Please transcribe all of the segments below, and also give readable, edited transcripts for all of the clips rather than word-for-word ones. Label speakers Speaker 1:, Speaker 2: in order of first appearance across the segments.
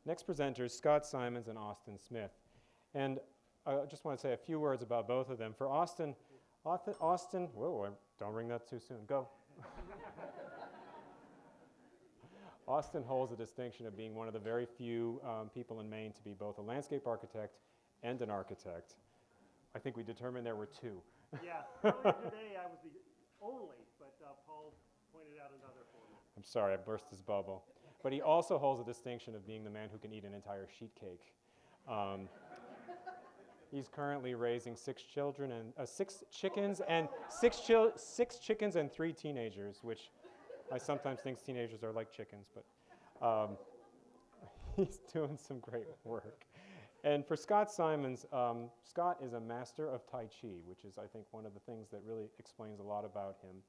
Speaker 1: Next presenters, Scott Simons and Austin Smith. And I just want to say a few words about both of them. For Austin, whoa, don't ring that too soon, go. Austin holds the distinction of being one of the very few people in Maine to be both a landscape architect and an architect. I think we determined there were two.
Speaker 2: Yeah, earlier today I was the only, but Paul pointed out another for me.
Speaker 1: I'm sorry, I burst his bubble. But he also holds the distinction of being the man who can eat an entire sheet cake. He's currently raising six chickens and 3 teenagers, which I sometimes think teenagers are like chickens, but he's doing some great work. And for Scott Simons, Scott is a master of Tai Chi, which is, I think, one of the things that really explains a lot about him.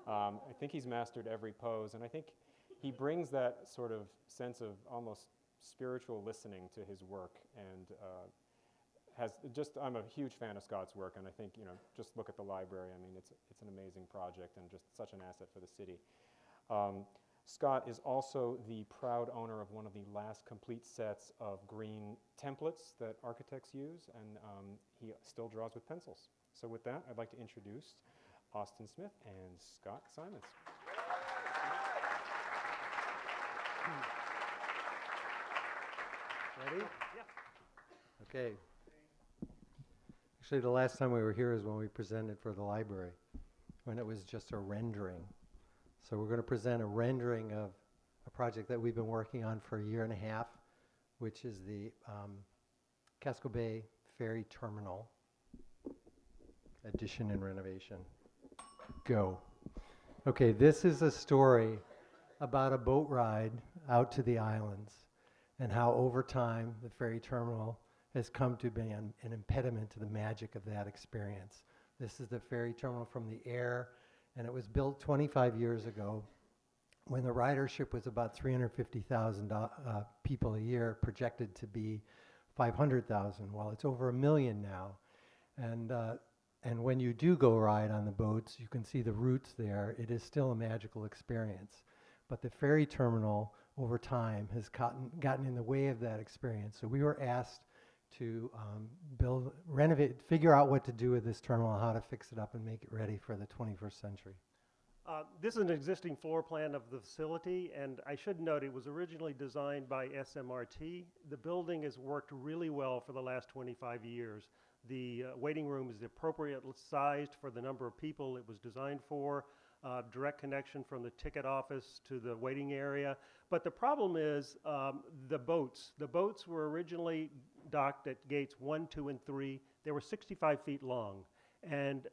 Speaker 1: I think he's mastered every pose, and I think he brings that sort of sense of almost spiritual listening to his work, and I'm a huge fan of Scott's work, and I think, just look at the library. I mean, it's an amazing project and just such an asset for the city. Scott is also the proud owner of one of the last complete sets of green templates that architects use, and he still draws with pencils. So with that, I'd like to introduce Austin Smith and Scott Simons.
Speaker 3: Ready?
Speaker 2: Yeah.
Speaker 3: Okay. Actually, the last time we were here is when we presented for the library, when it was just a rendering. So we're going to present a rendering of a project that we've been working on for a year and a half, which is the Casco Bay Ferry Terminal addition and renovation. Go. Okay, this is a story about a boat ride out to the islands and how over time the ferry terminal has come to be an impediment to the magic of that experience. This is the ferry terminal from the air, and it was built 25 years ago when the ridership was about 350,000 people a year, projected to be 500,000. Well, it's over 1 million now. And when you do go ride on the boats, you can see the routes there. It is still a magical experience. But the ferry terminal, over time, has gotten in the way of that experience. So we were asked to renovate, figure out what to do with this terminal, how to fix it up and make it ready for the 21st century.
Speaker 2: This is an existing floor plan of the facility, and I should note it was originally designed by SMRT. The building has worked really well for the last 25 years. The waiting room is appropriately sized for the number of people it was designed for. Direct connection from the ticket office to the waiting area. But the problem is the boats. The boats were originally docked at gates 1, 2, and 3. They were 65 feet long. And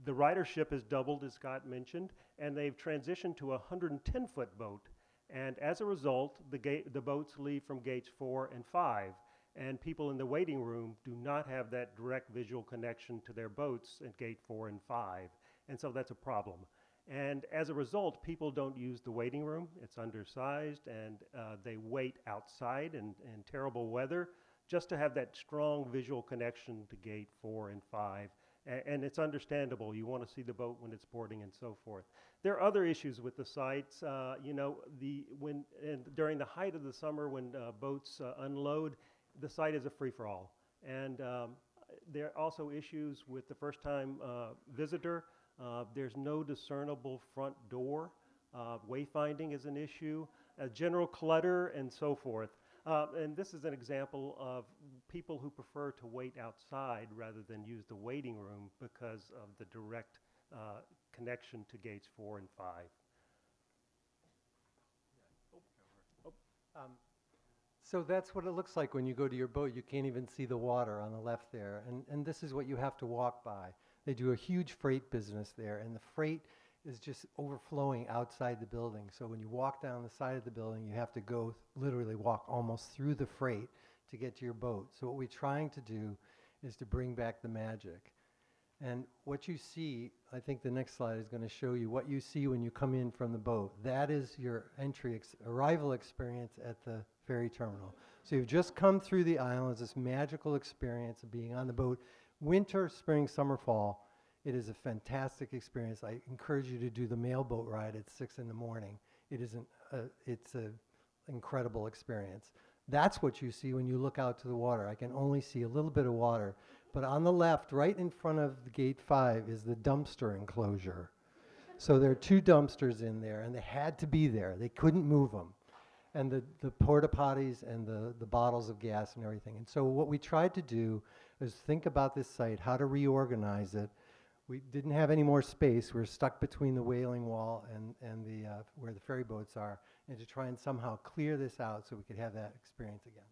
Speaker 2: the ridership has doubled, as Scott mentioned, and they've transitioned to a 110-foot boat. And as a result, the boats leave from gates 4 and 5. And people in the waiting room do not have that direct visual connection to their boats at gate 4 and 5. And so that's a problem. And as a result, people don't use the waiting room. It's undersized, and they wait outside in terrible weather just to have that strong visual connection to gate 4 and 5. And it's understandable. You want to see the boat when it's boarding and so forth. There are other issues with the sites. During the height of the summer when boats unload, the site is a free-for-all. And there are also issues with the first-time visitor. There's no discernible front door. Wayfinding is an issue. General clutter and so forth. And this is an example of people who prefer to wait outside rather than use the waiting room because of the direct connection to gates 4 and 5.
Speaker 3: So that's what it looks like when you go to your boat. You can't even see the water on the left there. And this is what you have to walk by. They do a huge freight business there, and the freight is just overflowing outside the building. So when you walk down the side of the building, you have to literally walk almost through the freight to get to your boat. So what we're trying to do is to bring back the magic. And what you see, I think the next slide is going to show you what you see when you come in from the boat. That is your arrival experience at the ferry terminal. So you've just come through the islands, this magical experience of being on the boat. Winter, spring, summer, fall, it is a fantastic experience. I encourage you to do the mail boat ride at 6 in the morning. It's an incredible experience. That's what you see when you look out to the water. I can only see a little bit of water. But on the left, right in front of the gate 5, is the dumpster enclosure. So there are 2 dumpsters in there, and they had to be there. They couldn't move them. And the porta potties and the bottles of gas and everything. And so what we tried to do is think about this site, how to reorganize it. We didn't have any more space. We were stuck between the wailing wall and the where the ferry boats are, and to try and somehow clear this out so we could have that experience again.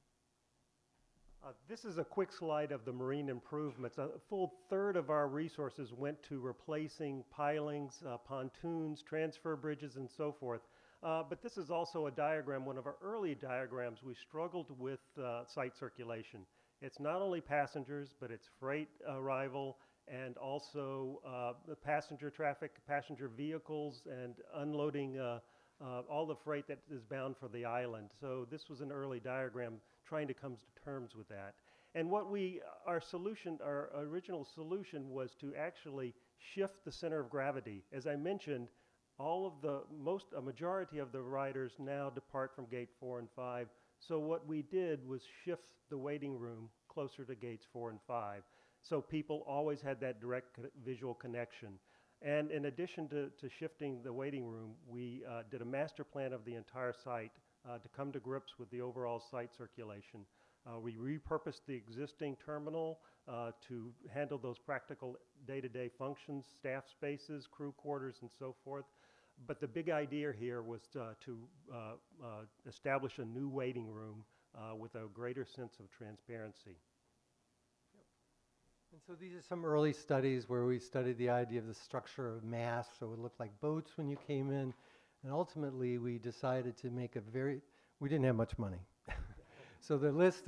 Speaker 2: This is a quick slide of the marine improvements. A full third of our resources went to replacing pilings, pontoons, transfer bridges, and so forth. But this is also a diagram, one of our early diagrams. We struggled with site circulation. It's not only passengers, but it's freight arrival and also the passenger traffic, passenger vehicles, and unloading all the freight that is bound for the island. So this was an early diagram trying to come to terms with that. And what our original solution was to actually shift the center of gravity. As I mentioned, a majority of the riders now depart from gate 4 and 5. So what we did was shift the waiting room closer to gates 4 and 5. So people always had that direct visual connection. And in addition to shifting the waiting room, we did a master plan of the entire site to come to grips with the overall site circulation. We repurposed the existing terminal to handle those practical day-to-day functions, staff spaces, crew quarters, and so forth. But the big idea here was to establish a new waiting room with a greater sense of transparency.
Speaker 3: And so these are some early studies where we studied the idea of the structure of mass, so it would look like boats when you came in. And ultimately, we decided to make we didn't have much money. So the list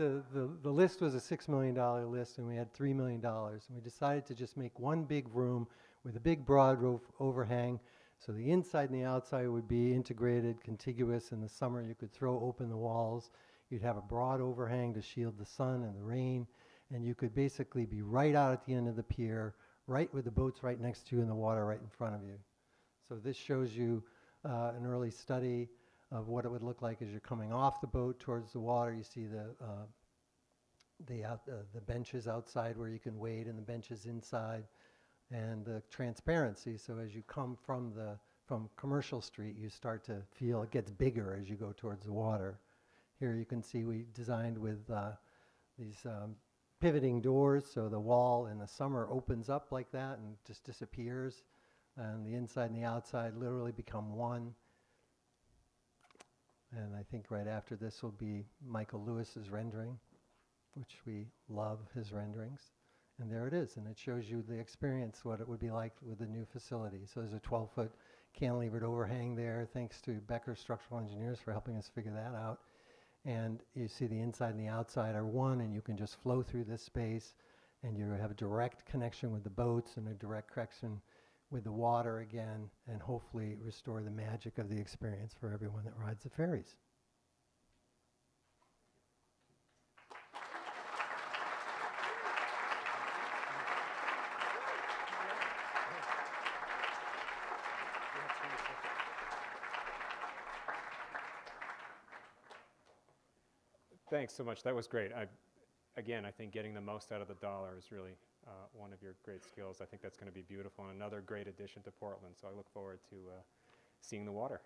Speaker 3: was a $6 million list, and we had $3 million. And we decided to just make one big room with a big broad roof overhang. So the inside and the outside would be integrated, contiguous. In the summer, you could throw open the walls. You'd have a broad overhang to shield the sun and the rain. And you could basically be right out at the end of the pier, right with the boats right next to you and the water right in front of you. So this shows you an early study of what it would look like as you're coming off the boat towards the water. You see the benches outside where you can wade and the benches inside, and the transparency. So as you come from Commercial Street, you start to feel it gets bigger as you go towards the water. Here you can see we designed with these pivoting doors, so the wall in the summer opens up like that and just disappears, and the inside and the outside literally become one. And I think right after this will be Michael Lewis's rendering, which we love his renderings. And there it is, and it shows you the experience, what it would be like with the new facility. So there's a 12-foot cantilevered overhang there, thanks to Becker Structural Engineers for helping us figure that out. And you see the inside and the outside are one, and you can just flow through this space, and you have a direct connection with the boats and a direct connection with the water again, and hopefully restore the magic of the experience for everyone that rides the ferries.
Speaker 1: Thanks so much. That was great. Again, I think getting the most out of the dollar is really one of your great skills. I think that's going to be beautiful and another great addition to Portland. So I look forward to seeing the water.